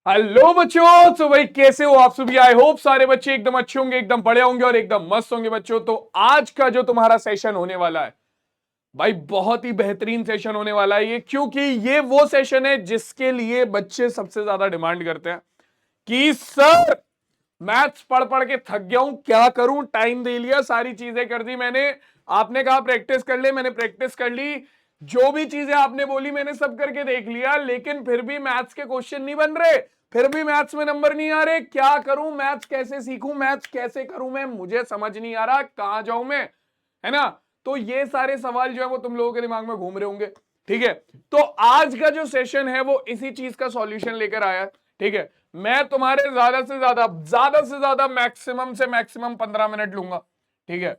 Hello बच्चों। तो भाई कैसे हो आप सभी? आई होप सारे बच्चे एकदम अच्छे होंगे, एकदम बड़े होंगे और एकदम मस्त होंगे बच्चों। तो आज का जो तुम्हारा सेशन होने वाला है भाई, बहुत ही बेहतरीन सेशन होने वाला है ये, क्योंकि ये वो सेशन है जिसके लिए बच्चे सबसे ज्यादा डिमांड करते हैं कि सर मैथ्स पढ़ पढ़ के थक गया हूं, क्या करूं? टाइम दे लिया, सारी चीजें कर दी मैंने, आपने कहा प्रैक्टिस कर ले, मैंने प्रैक्टिस कर ली, जो भी चीजें आपने बोली मैंने सब करके देख लिया, लेकिन फिर भी मैथ्स के क्वेश्चन नहीं बन रहे, फिर भी मैथ्स में नंबर नहीं आ रहे, क्या करूं? मैथ्स कैसे सीखूं? मैथ्स कैसे करूं? मैं मुझे समझ नहीं आ रहा, कहां जाऊं मैं, है ना? तो ये सारे सवाल जो है वो तुम लोगों के दिमाग में घूम रहे होंगे। ठीक है, तो आज का जो सेशन है वो इसी चीज का सॉल्यूशन लेकर आया है। ठीक है, मैं तुम्हारे ज्यादा से ज्यादा मैक्सिमम से मैक्सिमम 15 मिनट लूंगा। ठीक है,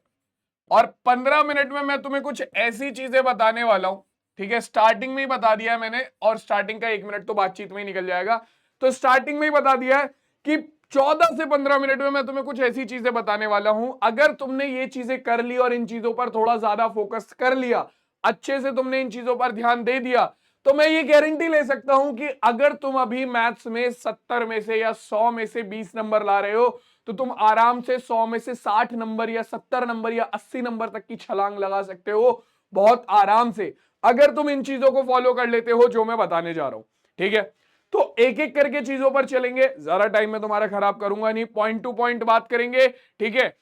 और 15 मिनट में मैं तुम्हें कुछ ऐसी चीजें बताने वाला हूं। ठीक है, स्टार्टिंग में ही बता दिया है मैंने, और स्टार्टिंग का 1 मिनट तो बातचीत में ही निकल जाएगा। तो स्टार्टिंग में ही बता दिया है कि 14 से 15 मिनट में मैं तुम्हें कुछ ऐसी चीजें बताने वाला हूं, अगर तुमने ये चीजें कर ली और इन चीजों पर थोड़ा ज्यादा फोकस कर लिया, अच्छे से तुमने इन चीजों पर ध्यान दे दिया, तो मैं ये गारंटी ले सकता हूं कि अगर तुम अभी मैथ्स में 70 में से या 100 में से 20 नंबर ला रहे हो, तो तुम आराम से 100 में से 60 नंबर या 70 नंबर या 80 नंबर तक की छलांग लगा सकते हो, बहुत आराम से, अगर तुम इन चीजों को फॉलो कर लेते हो जो मैं बताने जा रहा हूं। ठीक है, तो एक एक करके चीजों पर चलेंगे, ज्यादा टाइम में तुम्हारा खराब करूंगा नहीं, पॉइंट टू पॉइंट बात करेंगे। ठीक है,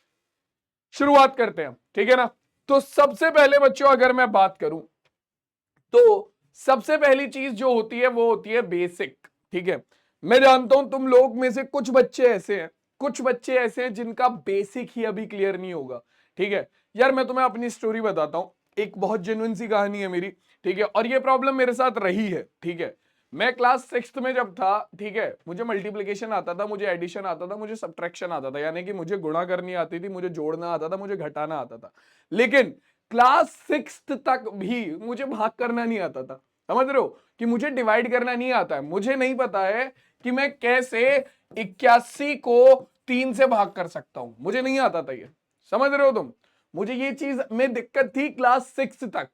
शुरुआत करते हैं। ठीक है ना? तो सबसे पहले बच्चों अगर मैं बात करूं, तो सबसे पहली चीज जो होती है वो होती है बेसिक। ठीक है, मैं जानता हूं तुम लोग में से कुछ बच्चे ऐसे हैं जिनका बेसिक ही अभी क्लियर नहीं होगा। ठीक है यार, मैं तुम्हें अपनी स्टोरी बताता हूं, एक बहुत जेन्युइन सी कहानी है मेरी। ठीक है, और ये प्रॉब्लम मेरे साथ रही है। ठीक है, मैं क्लास 6 में जब था, ठीक है, मुझे मल्टीप्लिकेशन आता था, मुझे एडिशन आता था, मुझे सब्ट्रैक्शन आता था, यानी कि मुझे गुणा करनी आती थी, मुझे जोड़ना आता था, मुझे घटाना आता था, लेकिन क्लास 6 तक भी मुझे भाग करना नहीं आता था। समझ रहे हो कि मुझे डिवाइड करना नहीं आता है, मुझे नहीं पता है कि मैं कैसे 81 को 3 से भाग कर सकता हूं, मुझे नहीं आता था ये। समझ रहे हो तुम? मुझे ये चीज में दिक्कत थी क्लास 6 तक।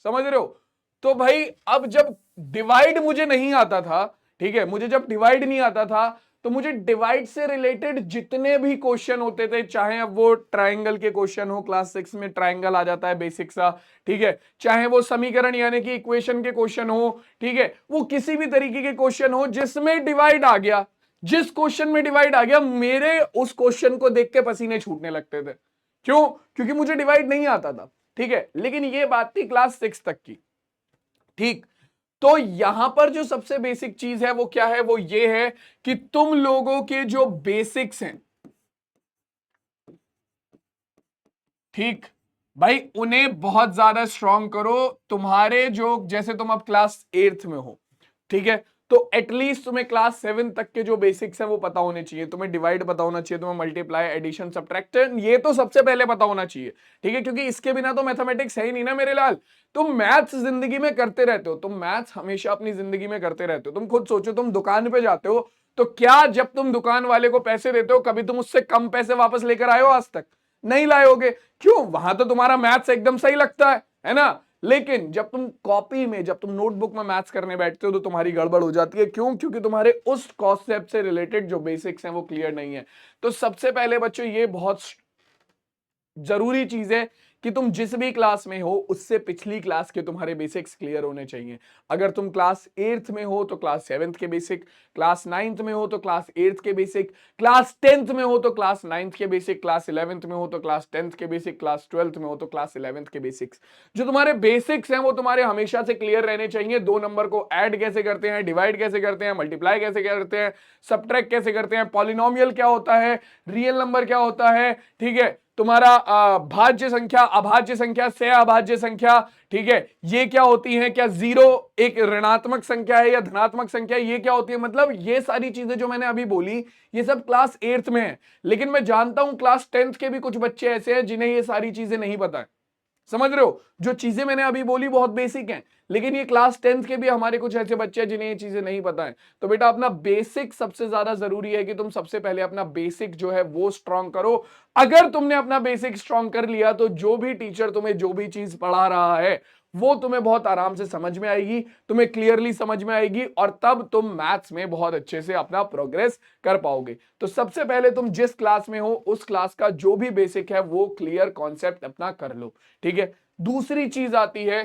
समझ रहे हो? तो भाई अब जब डिवाइड मुझे नहीं आता था, ठीक है, मुझे जब डिवाइड नहीं आता था, तो मुझे डिवाइड से रिलेटेड जितने भी क्वेश्चन होते थे, चाहे अब वो ट्राइंगल के क्वेश्चन हो, क्लास 6 में ट्राइंगल आ जाता है बेसिक सा, ठीक है, चाहे वो समीकरण यानी कि इक्वेशन के क्वेश्चन हो, ठीक है, वो किसी भी तरीके के क्वेश्चन हो जिसमें डिवाइड आ गया, जिस क्वेश्चन में डिवाइड आ गया, मेरे उस क्वेश्चन को देख के पसीने छूटने लगते थे। क्यों? क्योंकि मुझे डिवाइड नहीं आता था। ठीक है, लेकिन ये बात थी क्लास 6 तक की। ठीक, तो यहां पर जो सबसे बेसिक चीज है वो क्या है? वो ये है कि तुम लोगों के जो बेसिक्स हैं, ठीक भाई, उन्हें बहुत ज्यादा स्ट्रांग करो। तुम्हारे जो, जैसे तुम अब क्लास 8th में हो, ठीक है, तो एटलीस्ट तुम्हें क्लास 7 तक के जो बेसिक्स हैं वो पता होने चाहिए। तुम्हें डिवाइड पता होना चाहिए, तुम्हें मल्टीप्लाई, एडिशन, सब्ट्रैक्शन, ये तो सबसे पहले पता होना चाहिए। ठीक है, क्योंकि इसके बिना तो मैथमेटिक्स है ही नहीं ना मेरे लाल। तुम मैथ्स जिंदगी में करते रहते हो, तुम मैथ्स हमेशा अपनी जिंदगी में करते रहते हो। तुम खुद सोचो, तुम दुकान पे जाते हो, तो क्या जब तुम दुकान वाले को पैसे देते हो, कभी तुम उससे कम पैसे वापस लेकर आए हो? आज तक नहीं लाए होगे। क्यों? वहां तो तुम्हारा मैथ्स एकदम सही लगता है ना? लेकिन जब तुम कॉपी में, जब तुम नोटबुक में मैथ्स करने बैठते हो, तो तुम्हारी गड़बड़ हो जाती है। क्यों? क्योंकि तुम्हारे उस कॉन्सेप्ट से रिलेटेड जो बेसिक्स हैं वो क्लियर नहीं है। तो सबसे पहले बच्चों ये बहुत जरूरी चीज है कि तुम जिस भी क्लास में हो उससे पिछली क्लास के तुम्हारे बेसिक्स क्लियर होने चाहिए। अगर तुम क्लास 8th में हो तो क्लास 7th के बेसिक, क्लास 9th में हो तो क्लास 8th के बेसिक, क्लास 10th में हो तो क्लास 9th के बेसिक, क्लास 11th में हो तो क्लास 10th के बेसिक, क्लास 12th में हो तो क्लास 11th के बेसिक्स। जो तुम्हारे बेसिक्स हैं वो तुम्हारे हमेशा से क्लियर रहने चाहिए। दो नंबर को ऐड कैसे करते हैं, डिवाइड कैसे करते हैं, मल्टीप्लाई कैसे करते हैं, सबट्रैक्ट कैसे करते हैं, पॉलिनोमियल क्या होता है, रियल नंबर क्या होता है, ठीक है, तुम्हारा भाज्य संख्या, अभाज्य संख्या, से अभाज्य संख्या, ठीक है, ये क्या होती है, क्या जीरो एक ऋणात्मक संख्या है या धनात्मक संख्या, ये क्या होती है, मतलब ये सारी चीजें जो मैंने अभी बोली ये सब क्लास 8th में है। लेकिन मैं जानता हूं क्लास 10th के भी कुछ बच्चे ऐसे हैं जिन्हें ये सारी चीजें नहीं पता है। समझ रहे हो? जो चीजें मैंने अभी बोली बहुत बेसिक हैं, लेकिन ये क्लास 10th के भी हमारे कुछ ऐसे बच्चे हैं जिन्हें ये चीजें नहीं पता है। तो बेटा अपना बेसिक सबसे ज्यादा जरूरी है कि तुम सबसे पहले अपना बेसिक जो है वो स्ट्रांग करो। अगर तुमने अपना बेसिक स्ट्रांग कर लिया तो जो भी टीचर तुम्हें जो भी चीज पढ़ा रहा है वो तुम्हें बहुत आराम से समझ में आएगी, तुम्हें क्लियरली समझ में आएगी, और तब तुम मैथ्स में बहुत अच्छे से अपना प्रोग्रेस कर पाओगे। तो सबसे पहले तुम जिस क्लास में हो उस क्लास का जो भी बेसिक है वो क्लियर कॉन्सेप्ट अपना कर लो, ठीक है। दूसरी चीज आती है,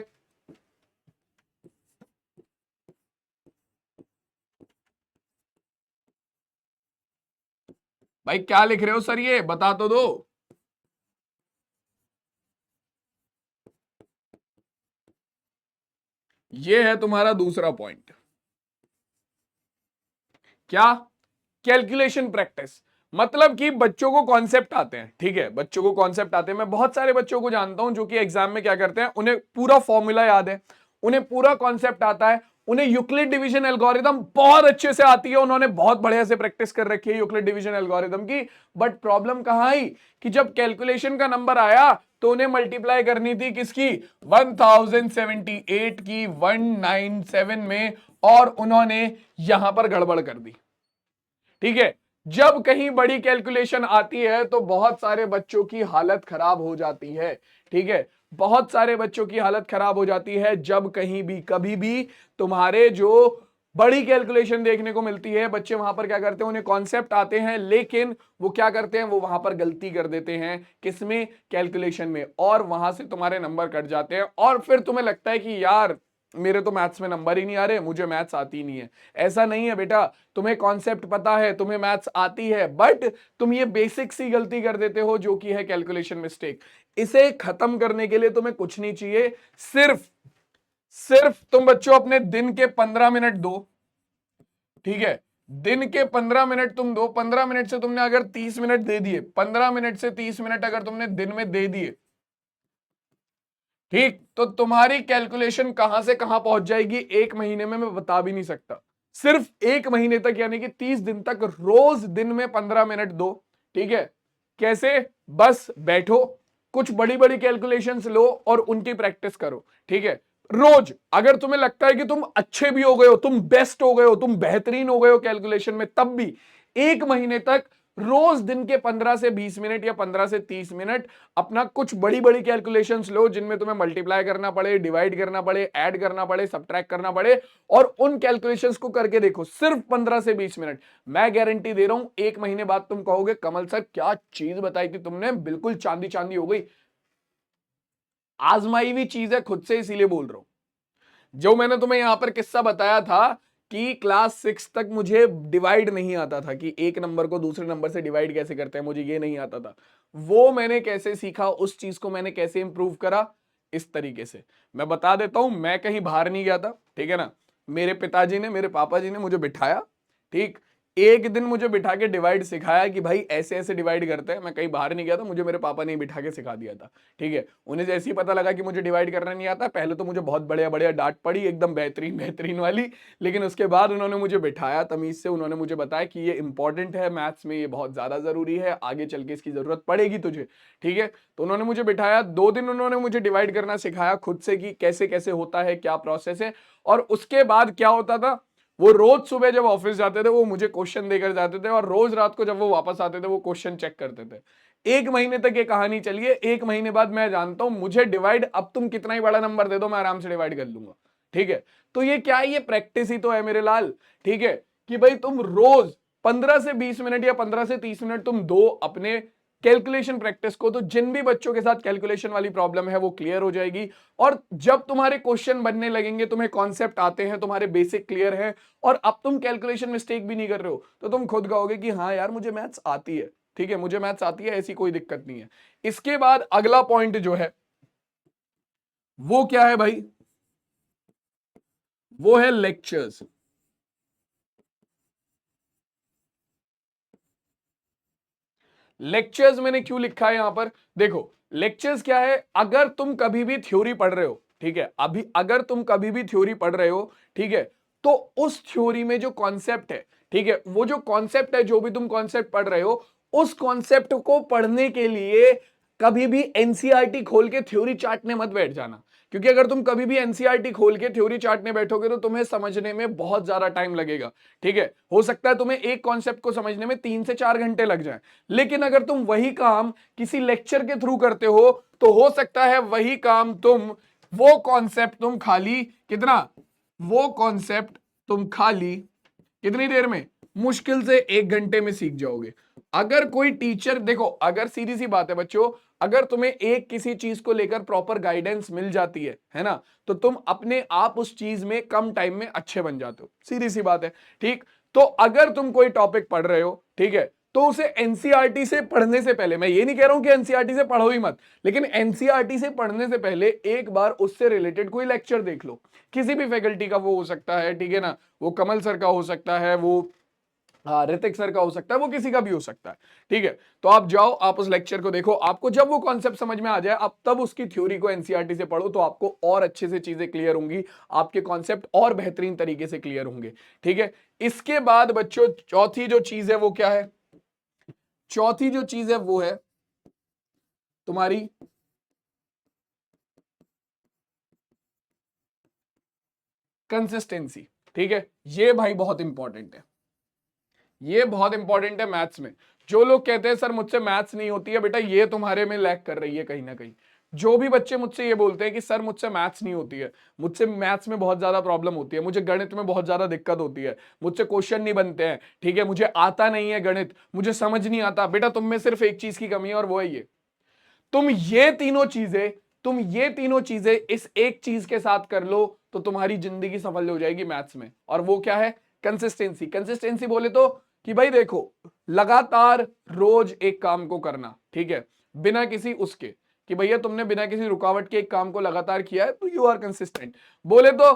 भाई क्या लिख रहे हो सर, ये बता तो दो। ये है तुम्हारा दूसरा पॉइंट, क्या? Calculation practice. मतलब कि बच्चों को कॉन्सेप्ट आते हैं, ठीक है, बच्चों को कॉन्सेप्ट आते हैं। मैं बहुत सारे बच्चों को जानता हूं जो कि एग्जाम में क्या करते हैं, उन्हें पूरा फॉर्मूला याद है, उन्हें पूरा कॉन्सेप्ट आता है, उन्हें यूक्लिड डिवीजन एल्गोरिदम बहुत अच्छे से आती है, उन्होंने बहुत बढ़िया से प्रैक्टिस कर रखी है यूक्लिड डिवीजन एल्गोरिदम की। बट प्रॉब्लम कहां आई कि जब कैलकुलेशन का नंबर आया तो उन्हें मल्टीप्लाई करनी थी किसकी, 1078 की 197 में, और उन्होंने यहां पर गड़बड़ कर दी, ठीक है। जब कहीं बड़ी कैलकुलेशन आती है तो बहुत सारे बच्चों की हालत खराब हो जाती है, ठीक है, बहुत सारे बच्चों की हालत खराब हो जाती है जब कहीं भी कभी भी तुम्हारे जो बड़ी कैलकुलेशन देखने को मिलती है। बच्चे वहां पर क्या करते हैं, उन्हें कॉन्सेप्ट आते हैं लेकिन वो क्या करते हैं, वो वहां पर गलती कर देते हैं, किसमें, कैलकुलेशन में, और वहां से तुम्हारे नंबर कट जाते हैं, और फिर तुम्हें लगता है कि यार मेरे तो मैथ्स में नंबर ही नहीं आ रहे, मुझे मैथ्स आती नहीं है। ऐसा नहीं है बेटा, तुम्हें कॉन्सेप्ट पता है, तुम्हें मैथ्स आती है, बट तुम ये बेसिक सी गलती कर देते हो जो कि है कैलकुलेशन मिस्टेक। इसे खत्म करने के लिए तुम्हें कुछ नहीं चाहिए, सिर्फ सिर्फ तुम बच्चों अपने दिन के 15 मिनट दो, ठीक है, दिन के 15 मिनट तुम दो। 15 मिनट से तुमने अगर 30 मिनट दे दिए, 15 मिनट से 30 मिनट अगर तुमने दिन में दे दिए, ठीक, तो तुम्हारी कैलकुलेशन कहां से कहां पहुंच जाएगी एक महीने में मैं बता भी नहीं सकता। सिर्फ एक महीने तक, यानी कि 30 दिन तक रोज दिन में 15 मिनट दो, ठीक है। कैसे? बस बैठो, कुछ बड़ी बड़ी कैलकुलेशंस लो और उनकी प्रैक्टिस करो, ठीक है। रोज अगर तुम्हें लगता है कि तुम अच्छे भी हो गए हो, तुम बेस्ट हो गए हो, तुम बेहतरीन हो गए हो कैलकुलेशन में, तब भी एक महीने तक रोज दिन के 15 से 20 मिनट या 15 से 30 मिनट अपना कुछ बड़ी बड़ी कैलकुलेशंस लो जिनमें तुम्हें मल्टीप्लाई करना पड़े, डिवाइड करना पड़े, ऐड करना पड़े, सब्ट्रैक्ट करना पड़े, और उन कैलकुलेशंस को करके देखो सिर्फ 15 से 20 मिनट। मैं गारंटी दे रहा हूं एक महीने बाद तुम कहोगे कमल सर क्या चीज बताई थी तुमने, बिल्कुल चांदी चांदी हो गई। आजमाई हुई चीज है, खुद से इसीलिए बोल रहा हूं। जो मैंने तुम्हें यहां पर किस्सा बताया था कि क्लास 6 तक मुझे डिवाइड नहीं आता था, कि एक नंबर को दूसरे नंबर से डिवाइड कैसे करते हैं, मुझे ये नहीं आता था। वो मैंने कैसे सीखा, उस चीज को मैंने कैसे इंप्रूव करा, इस तरीके से मैं बता देता हूं। मैं कहीं बाहर नहीं गया था, ठीक है ना, मेरे पिताजी ने, मेरे पापा जी ने मुझे बिठाया, ठीक, एक दिन मुझे बिठा के डिवाइड सिखाया कि भाई ऐसे ऐसे डिवाइड करते हैं। मैं कहीं बाहर नहीं गया था, मुझे मेरे पापा ने ही बिठा के सिखा दिया था, ठीक है। उन्हें जैसे ही पता लगा कि मुझे डिवाइड करना नहीं आता, पहले तो मुझे बहुत बढ़िया बढ़िया डांट पड़ी, एकदम बेहतरीन बेहतरीन वाली, लेकिन उसके बाद उन्होंने मुझे बिठाया तमीज से, उन्होंने मुझे बताया कि ये इंपॉर्टेंट है मैथ्स में, ये बहुत ज्यादा जरूरी है, आगे चल के इसकी जरूरत पड़ेगी तुझे, ठीक है। तो उन्होंने मुझे बिठाया, 2 दिन उन्होंने मुझे डिवाइड करना सिखाया खुद से कि कैसे कैसे होता है, क्या प्रोसेस है। और उसके बाद क्या होता था, वो रोज सुबह जब ऑफिस जाते थे वो मुझे क्वेश्चन देकर जाते थे, और रोज रात को जब वो वापस आते थे वो क्वेश्चन चेक करते थे। एक महीने तक ये कहानी चली है। एक महीने बाद मैं जानता हूं मुझे डिवाइड, अब तुम कितना ही बड़ा नंबर दे दो मैं आराम से डिवाइड कर लूंगा, ठीक है। तो ये क्या है, ये प्रैक्टिस ही तो है मेरे लाल, ठीक है, कि भाई तुम रोज 15 से 20 मिनट या 15 से 30 मिनट तुम दो अपने कैलकुलेशन प्रैक्टिस को, तो जिन भी बच्चों के साथ कैलकुलेशन वाली प्रॉब्लम है वो क्लियर हो जाएगी। और जब तुम्हारे क्वेश्चन बनने लगेंगे, तुम्हें कॉन्सेप्ट आते हैं, तुम्हारे बेसिक क्लियर है, और अब तुम कैलकुलेशन मिस्टेक भी नहीं कर रहे हो, तो तुम खुद कहोगे कि हाँ यार मुझे मैथ्स आती है, ठीक है, मुझे मैथ्स आती है, ऐसी कोई दिक्कत नहीं है। इसके बाद अगला पॉइंट जो है वो क्या है भाई, वो है लेक्चर्स। लेक्चर्स मैंने क्यों लिखा है यहां पर, देखो लेक्चर्स क्या है, अगर तुम कभी भी थ्योरी पढ़ रहे हो, ठीक है, अभी अगर तुम कभी भी थ्योरी पढ़ रहे हो, ठीक है, तो उस थ्योरी में जो कॉन्सेप्ट है, ठीक है, वो जो कॉन्सेप्ट है, जो भी तुम कॉन्सेप्ट पढ़ रहे हो, उस कॉन्सेप्ट को पढ़ने के लिए कभी भी एनसीईआरटी खोल के थ्योरी चाटने मत बैठ जाना। क्योंकि अगर तुम कभी भी एनसीईआरटी खोल के थ्योरी चाटने बैठोगे तो तुम्हें समझने में बहुत ज्यादा टाइम लगेगा, ठीक है। हो सकता है तुम्हें एक कॉन्सेप्ट को समझने में 3 से 4 घंटे लग जाए, लेकिन अगर तुम वही काम किसी लेक्चर के थ्रू करते हो तो हो सकता है वही काम तुम वो कॉन्सेप्ट तुम खाली कितना, वो कॉन्सेप्ट तुम खाली कितनी देर में, मुश्किल से 1 घंटे में सीख जाओगे। अगर कोई टीचर, देखो अगर सीधी सी बात है बच्चों, अगर तुम्हें एक किसी चीज को लेकर प्रॉपर गाइडेंस मिल जाती है ना, तो तुम अपने आप उस चीज में कम टाइम में अच्छे बन जाते हो, सीधी सी बात है। ठीक, तो अगर तुम कोई टॉपिक पढ़ रहे हो, ठीक है, तो उसे एनसीईआरटी से पढ़ने से पहले, मैं ये नहीं कह रहा हूं कि एनसीईआरटी से पढ़ो ही मत, लेकिन एनसीईआरटी से पढ़ने से पहले एक बार उससे रिलेटेड कोई लेक्चर देख लो, किसी भी फैकल्टी का वो हो सकता है, ठीक है ना, वो कमल सर का हो सकता है, वो ऋतिक सर का हो सकता है, वो किसी का भी हो सकता है। ठीक है, तो आप जाओ, आप उस लेक्चर को देखो, आपको जब वो कॉन्सेप्ट समझ में आ जाए, आप तब उसकी थ्योरी को एनसीईआरटी से पढ़ो, तो आपको और अच्छे से चीजें क्लियर होंगी, आपके कॉन्सेप्ट और बेहतरीन तरीके से क्लियर होंगे। ठीक है, इसके बाद बच्चों चौथी जो चीज है वो क्या है, चौथी जो चीज है वो है तुम्हारी कंसिस्टेंसी। ठीक है, ये भाई बहुत इंपॉर्टेंट है, ये बहुत इंपॉर्टेंट है मैथ्स में। जो लोग कहते हैं सर मुझसे मैथ्स नहीं होती है, बेटा ये तुम्हारे में लैग कर रही है कहीं ना कहीं। जो भी बच्चे मुझसे ये बोलते हैं कि सर मुझसे मैथ्स नहीं होती है, मुझसे मैथ्स में बहुत ज्यादा प्रॉब्लम होती है, मुझे गणित में बहुत ज्यादा दिक्कत होती है, मुझसे क्वेश्चन नहीं बनते हैं, ठीक है, मुझे आता नहीं है गणित, मुझे समझ नहीं आता, बेटा तुम में सिर्फ एक चीज की कमी है और वो है ये, तुम ये तीनों चीजें, तुम ये तीनों चीजें इस एक चीज के साथ कर लो, तो तुम्हारी जिंदगी सफल हो जाएगी मैथ्स में। और वो क्या है, कंसिस्टेंसी। कंसिस्टेंसी बोले तो कि भाई देखो, लगातार रोज एक काम को करना, ठीक है, बिना किसी उसके, कि भैया तुमने बिना किसी रुकावट के एक काम को लगातार किया है, तो यू आर कंसिस्टेंट। बोले तो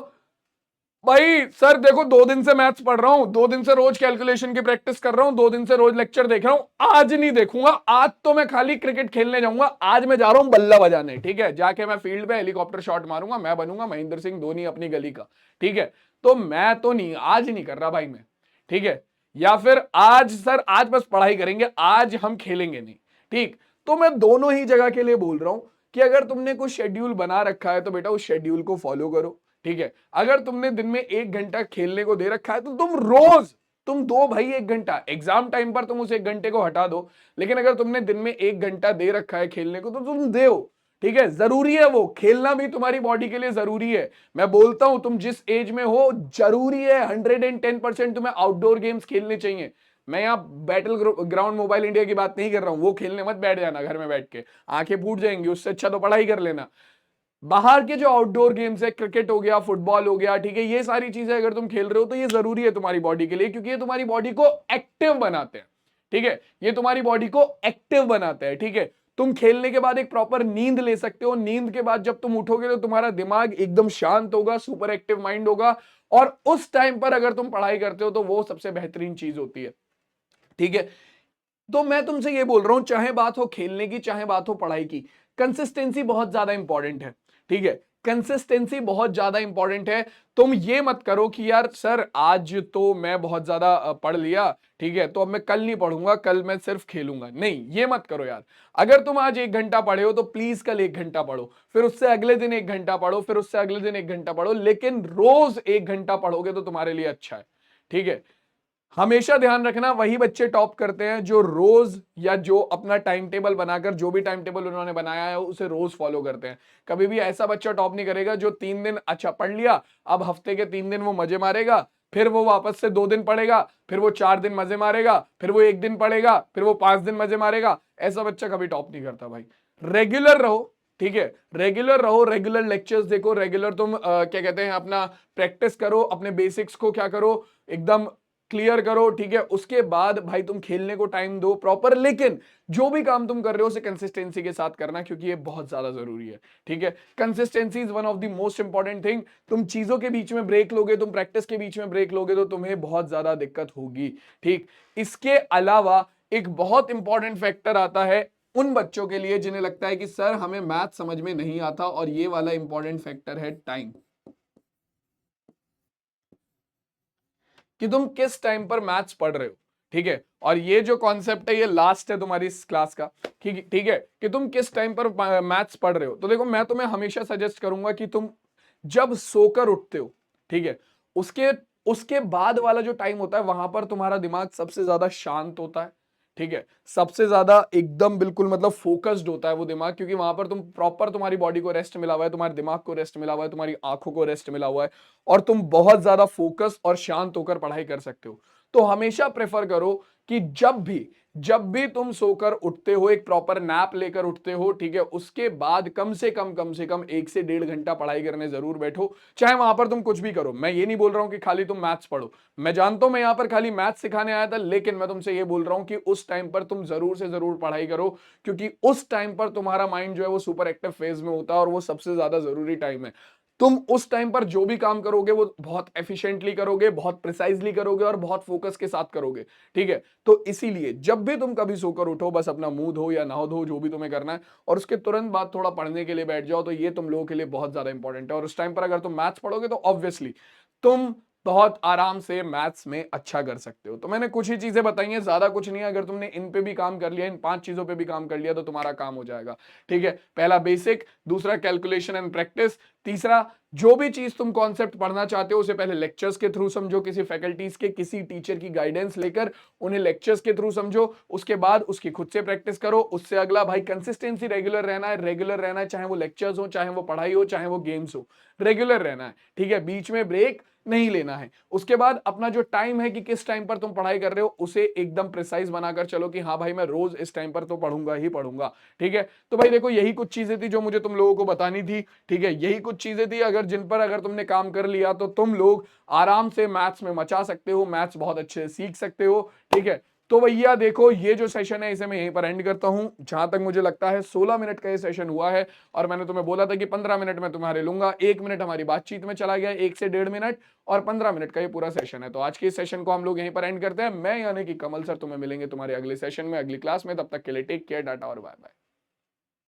भाई सर देखो 2 दिन से मैथ्स पढ़ रहा हूं, 2 दिन से रोज कैलकुलेशन की प्रैक्टिस कर रहा हूं, 2 दिन से रोज लेक्चर देख रहा हूं, आज नहीं देखूंगा, आज तो मैं खाली क्रिकेट खेलने जाऊंगा, आज मैं जा रहा हूं बल्ला बजाने, ठीक है, जाके मैं फील्ड पे हेलीकॉप्टर शॉट मारूंगा, मैं बनूंगा महेंद्र सिंह धोनी अपनी गली का। ठीक है, तो मैं तो नहीं, आज नहीं कर रहा भाई मैं। ठीक है, या फिर आज सर आज बस पढ़ाई करेंगे, आज हम खेलेंगे नहीं। ठीक, तो मैं दोनों ही जगह के लिए बोल रहा हूं कि अगर तुमने कोई शेड्यूल बना रखा है तो बेटा उस शेड्यूल को फॉलो करो। ठीक है, अगर तुमने दिन में 1 घंटा खेलने को दे रखा है, तो तुम रोज तुम दो भाई 1 घंटा, एग्जाम टाइम पर तुम उस 1 घंटे को हटा दो, लेकिन अगर तुमने दिन में 1 घंटा दे रखा है खेलने को, तो तुम दो। ठीक है, जरूरी है, वो खेलना भी तुम्हारी बॉडी के लिए जरूरी है। मैं बोलता हूं तुम जिस एज में हो, जरूरी है, 110% तुम्हें आउटडोर गेम्स खेलने चाहिए। मैं यहाँ बैटल ग्राउंड मोबाइल इंडिया की बात नहीं कर रहा हूं, वो खेलने मत बैठ जाना घर में बैठ के, आंखें फूट जाएंगी, उससे अच्छा तो पढ़ाई कर लेना। बाहर के जो आउटडोर गेम्स है, क्रिकेट हो गया, फुटबॉल हो गया, ठीक है, ये सारी चीजें अगर तुम खेल रहे हो तो ये जरूरी है तुम्हारी बॉडी के लिए, क्योंकि ये तुम्हारी बॉडी को एक्टिव बनाते हैं। ठीक है, ये तुम्हारी बॉडी को एक्टिव बनाते हैं। ठीक है, तुम खेलने के बाद एक प्रॉपर नींद ले सकते हो, नींद के बाद जब तुम उठोगे तो तुम्हारा दिमाग एकदम शांत होगा, सुपर एक्टिव माइंड होगा, और उस टाइम पर अगर तुम पढ़ाई करते हो तो वो सबसे बेहतरीन चीज होती है। ठीक है, तो मैं तुमसे ये बोल रहा हूं, चाहे बात हो खेलने की, चाहे बात हो पढ़ाई की, कंसिस्टेंसी बहुत ज्यादा इंपॉर्टेंट है। ठीक है, कंसिस्टेंसी बहुत ज्यादा इंपॉर्टेंट है। तुम ये मत करो कि यार सर आज तो मैं बहुत ज्यादा पढ़ लिया, ठीक है, तो अब मैं कल नहीं पढ़ूंगा, कल मैं सिर्फ खेलूंगा, नहीं, ये मत करो यार। अगर तुम आज 1 घंटा पढ़े हो तो प्लीज कल 1 घंटा पढ़ो, फिर उससे अगले दिन 1 घंटा पढ़ो, फिर उससे अगले दिन 1 घंटा पढ़ो, लेकिन रोज 1 घंटा पढ़ोगे तो तुम्हारे लिए अच्छा है। ठीक है, हमेशा ध्यान रखना, वही बच्चे टॉप करते हैं जो रोज, या जो अपना टाइम टेबल बनाकर, जो भी टाइम टेबल उन्होंने बनाया है उसे रोज फॉलो करते हैं। कभी भी ऐसा बच्चा टॉप नहीं करेगा जो 3 दिन अच्छा पढ़ लिया, अब हफ्ते के 3 दिन वो मजे मारेगा, फिर वो वापस से 2 दिन पढ़ेगा, फिर वो 4 दिन मजे मारेगा, फिर वो 1 दिन पढ़ेगा, फिर वो 5 दिन मजे मारेगा। ऐसा बच्चा कभी टॉप नहीं करता भाई। रेगुलर रहो, ठीक है, रेगुलर रहो, रेगुलर लेक्चर्स देखो, रेगुलर तुम क्या कहते हैं अपना प्रैक्टिस करो, अपने बेसिक्स को क्या करो, एकदम क्लियर करो। ठीक है, उसके बाद भाई तुम खेलने को टाइम दो प्रॉपर, लेकिन जो भी काम तुम कर रहे हो उसे कंसिस्टेंसी के साथ करना, क्योंकि ये बहुत ज्यादा जरूरी है। ठीक है, consistency is one of the most important thing. तुम चीजों के बीच में ब्रेक लोगे, तुम प्रैक्टिस के बीच में ब्रेक लोगे, तो तुम्हें बहुत ज्यादा दिक्कत होगी। ठीक, इसके अलावा एक बहुत इंपॉर्टेंट फैक्टर आता है उन बच्चों के लिए जिन्हें लगता है कि सर हमें मैथ समझ में नहीं आता, और ये वाला इंपॉर्टेंट फैक्टर है टाइम, कि तुम किस टाइम पर मैथ्स पढ़ रहे हो। ठीक है, और ये जो कॉन्सेप्ट है ये लास्ट है तुम्हारी इस क्लास का। ठीक है, कि तुम किस टाइम पर मैथ्स पढ़ रहे हो। तो देखो मैं तुम्हें हमेशा सजेस्ट करूंगा कि तुम जब सोकर उठते हो, ठीक है, उसके उसके बाद वाला जो टाइम होता है, वहां पर तुम्हारा दिमाग सबसे ज्यादा शांत होता है। ठीक है, सबसे ज्यादा एकदम बिल्कुल मतलब फोकस्ड होता है वो दिमाग, क्योंकि वहां पर तुम प्रॉपर, तुम्हारी बॉडी को रेस्ट मिला हुआ है, तुम्हारे दिमाग को रेस्ट मिला हुआ है, तुम्हारी आंखों को रेस्ट मिला हुआ है, और तुम बहुत ज्यादा फोकस और शांत होकर पढ़ाई कर सकते हो। तो हमेशा प्रेफर करो कि जब भी तुम सोकर उठते हो, एक प्रॉपर नैप लेकर उठते हो, ठीक है, उसके बाद कम से कम 1 से 1.5 घंटा पढ़ाई करने जरूर बैठो। चाहे वहां पर तुम कुछ भी करो, मैं ये नहीं बोल रहा हूं कि खाली तुम मैथ्स पढ़ो, मैं जानता हूं मैं यहां पर खाली मैथ्स सिखाने आया था, लेकिन मैं तुमसे ये बोल रहा हूं कि उस टाइम पर तुम जरूर से जरूर पढ़ाई करो, क्योंकि उस टाइम पर तुम्हारा माइंड जो है वो सुपर एक्टिव फेज में होता है, और वो सबसे ज्यादा जरूरी टाइम है। तुम उस टाइम पर जो भी काम करोगे वो बहुत एफिशिएंटली करोगे, बहुत प्रिसाइजली करोगे, और बहुत फोकस के साथ करोगे, ठीक है। तो इसीलिए जब भी तुम कभी सोकर उठो, बस अपना मुंह धो या नहा धो, जो भी तुम्हें करना है, और उसके तुरंत बाद थोड़ा पढ़ने के लिए बैठ जाओ, तो ये तुम लोगों के लिए बहुत ज्यादा इंपॉर्टेंट है। और उस टाइम पर अगर तुम मैथ्स पढ़ोगे तो ऑब्वियसली तुम बहुत आराम से मैथ्स में अच्छा कर सकते हो। तो मैंने कुछ ही चीजें बताई हैं, ज्यादा कुछ नहीं है। अगर तुमने इन पे भी काम कर लिया, इन 5 चीजों पे भी काम कर लिया, तो तुम्हारा काम हो जाएगा, ठीक है। पहला बेसिक, दूसरा कैलकुलेशन एंड प्रैक्टिस, तीसरा जो भी चीज तुम कॉन्सेप्ट पढ़ना चाहते हो उसे पहले लेक्चर्स के थ्रू समझो, किसी फैकल्टीज के, किसी टीचर की गाइडेंस लेकर उन्हें लेक्चर्स के थ्रू समझो। उसके बाद उसकी खुद से प्रैक्टिस करो। उससे अगला भाई कंसिस्टेंसी, रेगुलर रहना है, रेगुलर रहना है, चाहे वो लेक्चर्स हो, चाहे वो पढ़ाई हो, चाहे वो गेम्स हो, रेगुलर रहना है, ठीक है, बीच में ब्रेक नहीं लेना है। उसके बाद अपना जो टाइम है कि किस टाइम पर तुम पढ़ाई कर रहे हो, उसे एकदम प्रिसाइज बनाकर चलो कि हाँ भाई मैं रोज इस टाइम पर तो पढ़ूंगा ही पढ़ूंगा, ठीक है। तो भाई देखो, यही कुछ चीजें थी जो मुझे तुम लोगों को बतानी थी, ठीक है। यही कुछ चीजें थी अगर जिन पर अगर तुमने काम कर लिया तो तुम लोग आराम से मैथ्स में मचा सकते हो, मैथ्स बहुत अच्छे से सीख सकते हो, ठीक है। तो भैया देखो, ये जो सेशन है इसे मैं यहीं पर एंड करता हूं। जहां तक मुझे लगता है 16 मिनट का ये सेशन हुआ है, और मैंने तुम्हें बोला था कि 15 मिनट में तुम्हारे लूंगा। 1 मिनट हमारी बातचीत में चला गया, 1 से 1.5 मिनट, और 15 मिनट का ये पूरा सेशन है। तो आज के इस सेशन को हम लोग यहीं पर एंड करते हैं। मैं यानी कि कमल सर तुम्हें मिलेंगे तुम्हारे अगले सेशन में, अगली क्लास में। तब तक के लिए टेक केयर, टाटा और बाय बाय।